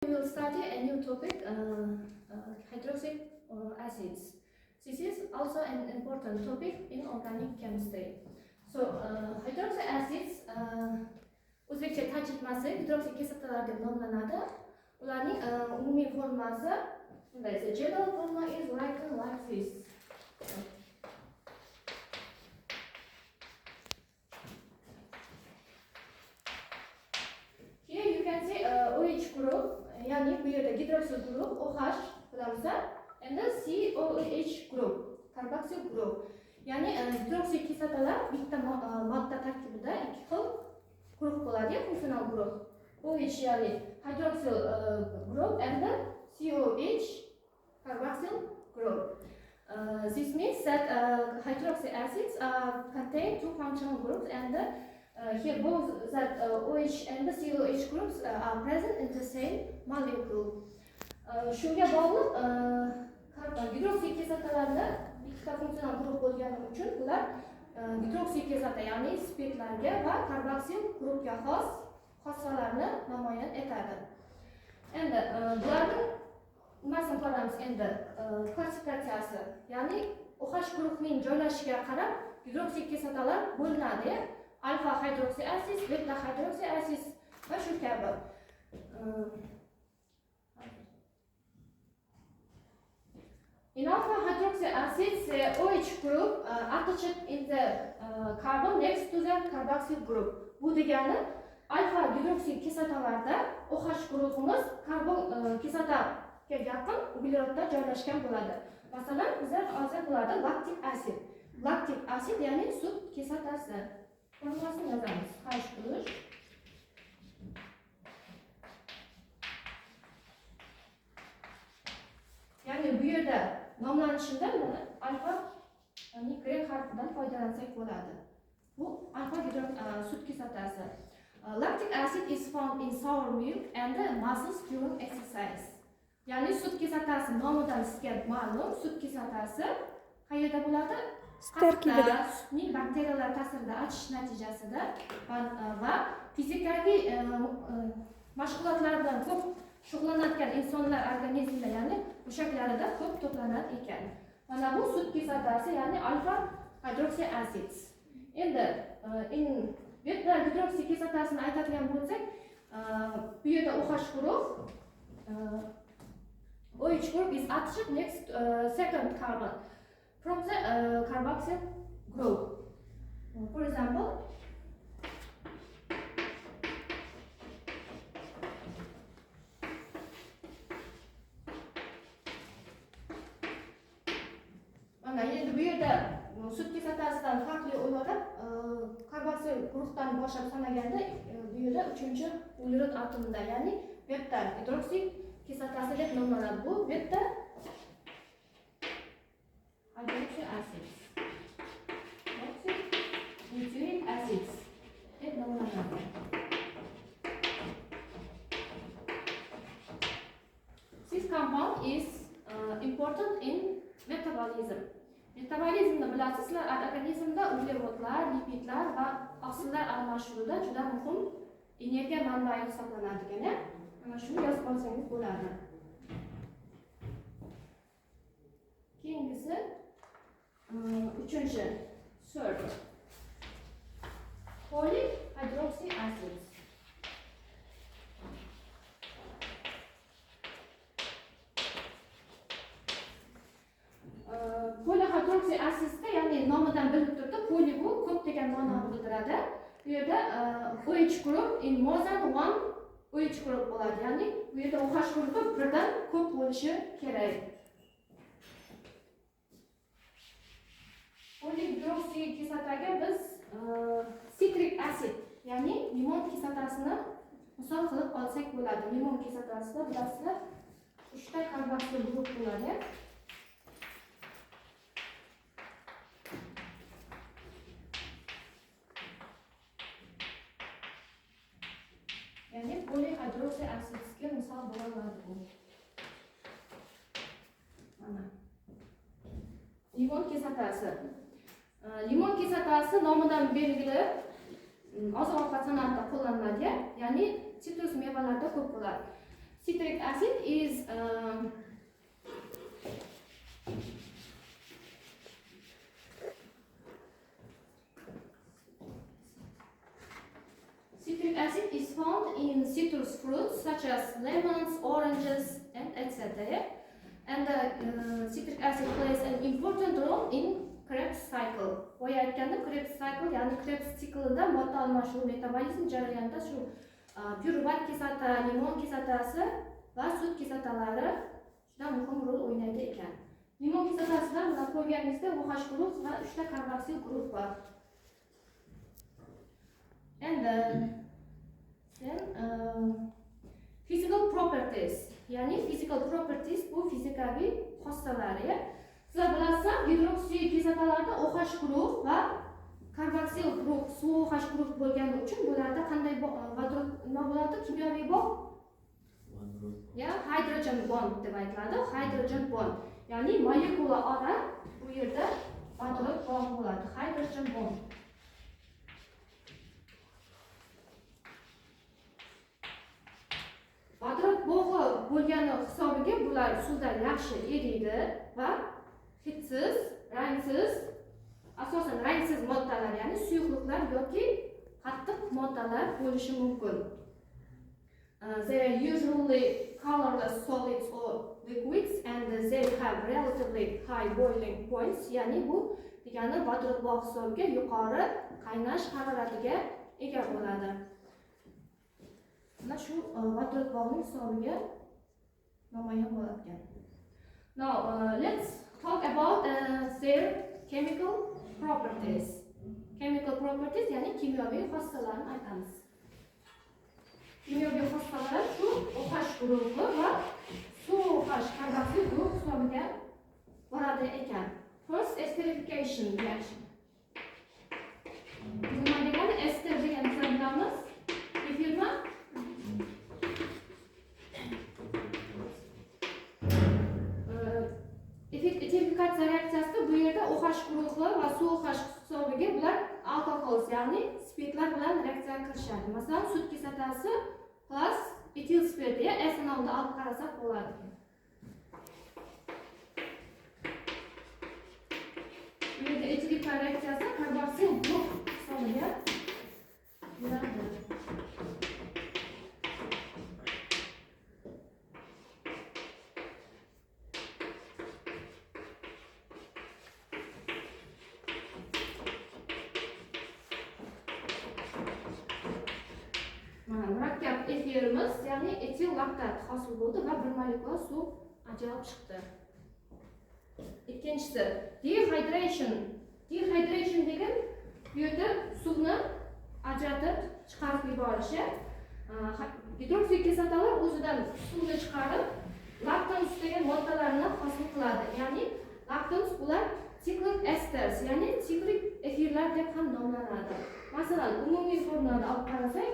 We will study a new topic, hydroxy acids. This is also an important topic in organic chemistry. So, hydroxy acids o'zbekcha tarjimasi hidroksiy kislotalar deb nomlanadi. Ularning umumiy formasi bunday. The general formula is written like this. Here you can see OH group, yani bu yerda hidroxil group OH bilamiz, and the COH group, carboxyl group. Yani hidroksiy kislotalar bitta modda tarkibida ikki xil guruh bo'ladi, funksional guruh. OH yani hydroxyl group and the COH carboxyl group. This means that hydroxy acids contain two functional groups, and here both that OH and the COH groups are present in the same molecule. Shunga bog'liq hidroksiy kislotalarda ikkita funksional guruh bo'lgani uchun ular hidroksiy kislota ya'ni spirtlarga va karboksil guruhga xos xossalarni namoyon etadi. Endi bularning nimasini ko'ramiz endi klassifikatsiyasi, ya'ni OH guruhining joylashishiga qarab hidroksiy kislotalar bo'linadi. Alfa hydroxy acids, beta hydroxy acids va shu kabi. In alpha hydroxy acids, the OH group attached in the carbon next to the carboxyl group. Bu degani alfa hidroksiy kislotalarda OH guruhimiz karbon kislotaga yaqin uglerodda joylashgan bo'ladi. Masalan, bizlar hozir bo'ladi laktik asid. Laktik asid ya'ni sut kislotasi. Formulasini yozamiz. H+. Yani bu yerda nomlanishida alfa ya'ni grek harfidan foydalansak bo'ladi. Bu alfa sut kislotasi. Lactic acid is found in sour milk and muscles during exercise. Yani sut kislotasi nomidan sizga ma'lum, sut kislotasi qayerda bo'ladi? Tarkibida sutning bakteriyalar ta'sirida achish natijasida va fizikaviy mashg'ulotlar bilan ko'p shug'ullanayotgan insonlar organizmida, ya'ni mushaklarida ko'p to'planar ekan. Mana bu sut kislotasi, ya'ni alfa hydroxy acids. Endi beta hidroksiy kislotasini aytadigan bo'lsak, bu yerda OH guruh OH group is attached next second carbon from the carboxyl group. For example, mana endi bu yerda sut kislotasidan farqli o'laroq carboxyl guruhdan boshlab sanaganda bu yerda 3-uglerod atomida, ya'ni beta hidroksiy kislotasi deb nomlanadi. Bu beta hydroxy acids, nucleic acids deb nomlanadi. This compound is important in metabolism. Metabolizmni bilasizlar, organizmda uglevodlar, lipidlar va oqsillar almashuvida juda muhim energiya manbai hisoblanadigan. Mana shuni yozib olsangiz bo'ladi. Keyingisi 3-chi, third. Folic hydroxy acids. Polyhydroxy acidsda, ya'ni nomidan bilinib turibdi, poly bu ko'p degan ma'noni bildiradi. Bu yerda OH group in more than one OH group bo'ladi, ya'ni bu yerda OH guruhi birdan ko'p bo'lishi kerak. Polyhydroxy kislotaga biz citric acid, ya'ni limon kislotasini misol qilib olsak bo'ladi. Limon kislotasida bilasizlar 3 ta karboksil guruh bo'ladi. Yani polyhydroxy acidsga misol bo'laoladi bu. Mana limon kislotasi. Limon kislotasi nomidan belgili oziq-ovqat sanoatida qo'llaniladi, ya'ni sitrus mevalarda ko'p bo'ladi. citric acid is citric acid is found in citrus fruits such as lemons, oranges, and etc. And citric acid plays an important role in Krebs cycle. Boya aytganda Krebs cycle, ya'ni Krebs siklida modda almashuv metabolizm jarayonida shu pyruvat kislota, limon kislotasi va sut kislotalari juda muhim rol o'ynaydi ekan. Limon kislotasidan mana ko'rganingizda OH guruh va 3 ta karboksil guruh bor. And then physical properties, ya'ni physical properties bu fizikaviy xossalari. Sizlar bilasizlar, gidroksiy kislotalarda OH guruh va karboksil guruh, suv OH guruh bo'lgani uchun bularda qanday vodorod nima bo'ladi? Kimyoviy bog'? Ya, hydrogen bond deb aytiladi. Hydrogen bond, ya'ni molekula ora bu yerda vodorod bog' bo'ladi. Hydrogen bond. Vodorod bog'i bo'lgani hisobiga bular suvda yaxshi eriydi va hidsiz, rangsiz, asosan rangsiz moddalar, ya'ni suyuqliklar yoki qattiq moddalar bo'lishi mumkin. They are usually colorless solids or liquids and they have relatively high boiling points, ya'ni bu degani vodorod bog' hisobiga yuqori qaynash haroratiga ega bo'ladi. Mana shu vodorod bog'ning hisobiga namoyon bo'ladi. Now let's talk about their chemical properties. Chemical properties, ya'ni kimyoviy xossalarni aytamiz. Kimyoviy xossalar shu OH guruhi va SOH karboksil guruh hisobiga boradi ekan. First, esterification reaction. Nima degani ester degan so'zlarimiz? Efirma Esterificatsiya reaksiyasida bu yerda OH guruhi va SOH hisobiga bular alkohol, ya'ni spirtlar bilan reaksiya qilishadi. Masalan, sut kislotasi plus etil spirt deya etanolni olib qarasak bo'ladi. Bu yerda etilika reaksiyasi karboksil guruh hisobiga bo'ladi. Murakkab efirimiz, ya'ni etil laktat hosil bo'ldi va bir molekula suv ajralib chiqdi. Ikkinchisi, dehydration. Dehydration degan bu yerda suvni ajratib chiqarib yuborishi. Gidroksiy kislotalar o'zidan suvni chiqarib, laktans degan moddalarni hosil qiladi. Ya'ni laktans bular cyclic esters, ya'ni siklik efirlar deb ham nomlanadi. Masalan, umumiy formulani olib qarasak,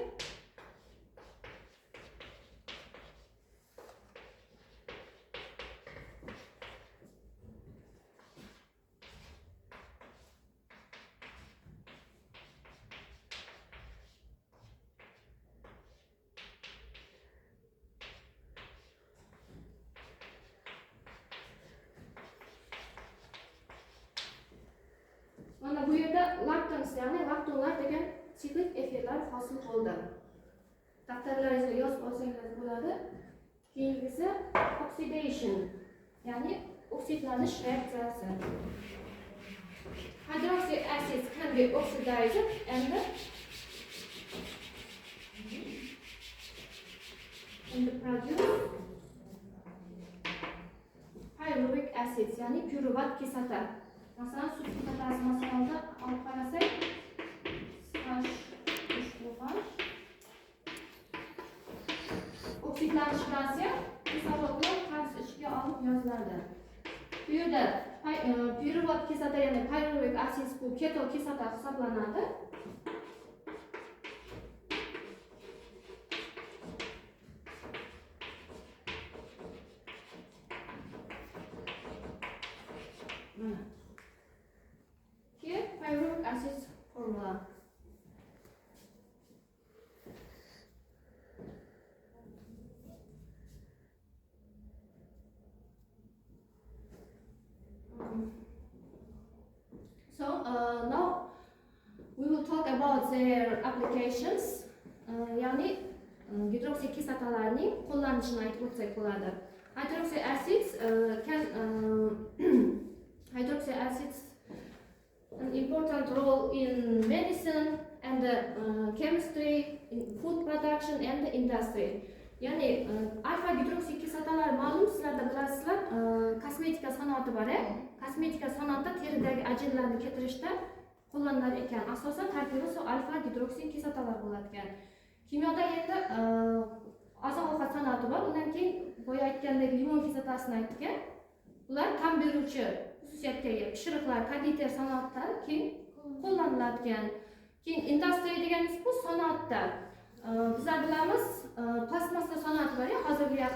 mana bu yerda laktans, ya'ni laktonlar degan siklik efirlar hosil bo'ldi. Daftarlaringizga yozib olsangiz bo'ladi. Keyingisi oxidation, ya'ni oksidlanish reaksiyasi. Hydroxy acids can be oxidized and produce pyruvic acids, ya'ni pyruvat kislota. Masalan, sut kislotasi masalada olib qarasak, oksidlanish bilan kislorodni qarz ichiga olib yoziladi. Bu yerda pyruvat kislota, ya'ni pyruvic acid bu keto kislota hisoblanadi. Mana pyruvic acid formula. their applications, ya'ni gidroksikislotalarning qo'llanishini aytib o'tsak bo'ladi. Hydroxy acids can hydroxy acids an important role in medicine and chemistry, in food production and industry. Ya'ni alfa gidroksikislotalar ma'lum, sizlarda bilasizlar, kosmetika sanoati bor. Kosmetika sanoatida teridagi ajinlarni keltirishda qo'llanilar ekan. Asosan tarkibi alfa gidroksikislotalar bo'ladi ekan. Kimyoda endi oziq-ovqat sanoati bor. Undan keyin boya aytgandek limon kislotasini aytgan. Ular ta'm beruvchi xususiyatga ega pishiriqlar, konditer sanoatida keng qo'llaniladigan. Keyin industriya deganimiz bu sanoatda. Bizlar bilamiz, plastmassa sanoati bor. Hozirgi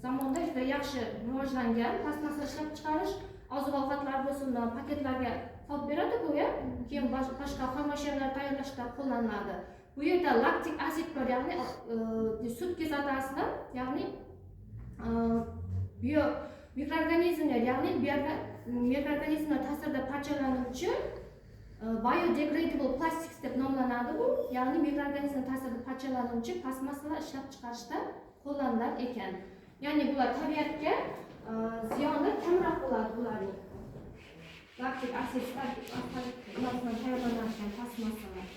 zamonda juda yaxshi rivojlangan plastmassa ishlab chiqarish, oziq-ovqatlar bo'lsin, paketlarga solib beradi bu ya. Keyin boshqa xomashyolar tayyorlashda qo'llaniladi. Bu yerda laktik asid bor, ya'ni sut kislotasini, ya'ni mikroorganizmlar, ya'ni mikroorganizmlar ta'sirida parchalanuvchi biodegradable plastics deb nomlanadi bu. Ya'ni mikroorganizmlar ta'sirida parchalanuvchi plastmassalar ishlab chiqarishda qo'llanilar ekan. Ya'ni bular tabiatga ziyoni kamroq bo'ladi bularning. Laktik asidlar ulardan tayyorlanadigan plastmassalar.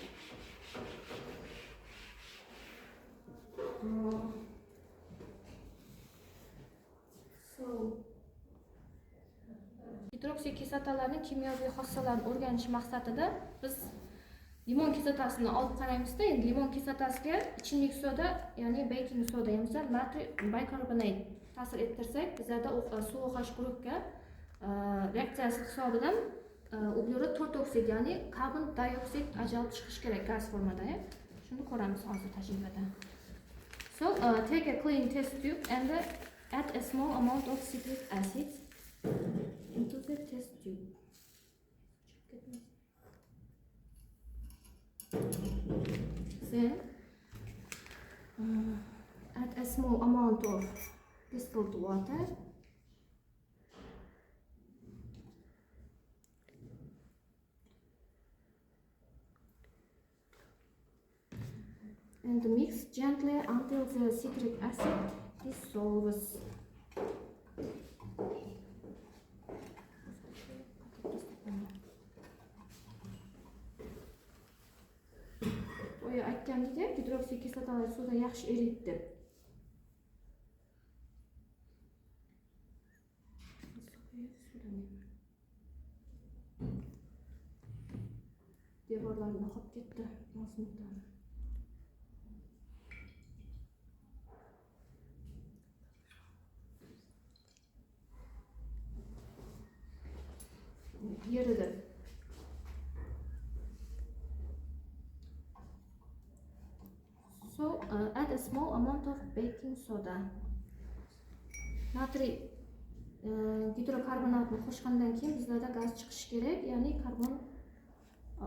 Gidroksikislotalarning kimyoviy xossalarini o'rganish maqsadida biz limon kislotasini olib qaraymiz-da. Endi limon kislotasiga ichimlik soda, ya'ni baking soda, ya'ni natriy bikarbonat ta'sir ettirsak, bizlarda suv OH guruhga reaksiyasi hisobidan uglerod 4 oksid, ya'ni karbon dioksid ajralib chiqishi kerak gaz formada. Shuni ko'ramiz hozir tajribada. So take a clean test tube and add a small amount of citric acid into the test tube. Then add a small amount of distilled water. And mix gently until the citric acid dissolves. Boya aytgandek, gidroksikislotalar suvda yaxshi eriydi. Devorlarni qolib ketdi, mazmunlari. Yerida. So add a small amount of baking soda. Natriy gidrokarbonatni qo'shgandan keyin bizlarda gaz chiqishi kerak, ya'ni karbon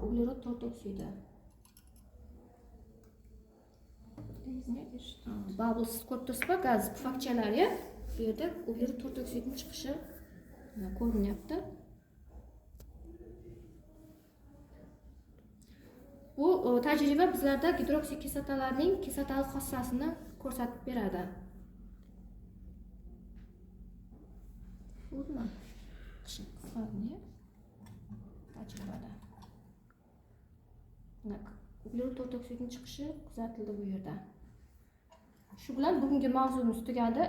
uglerod 4 oksidi. Bubbles ko'rib turibsizmi, gaz pufakchalari. Bu yerda uglerod 4 oksidning chiqishi ko'rinyapti. Bu tajriba bizlarda gidroksikislotalarning kislotalik xossasini ko'rsatib beradi. Bo'ldi. Qisqarni tajribada. Uglerod 4 oksidning chiqishi kuzatildi bu yerda. Shu bilan bugungi mavzumiz tugadi.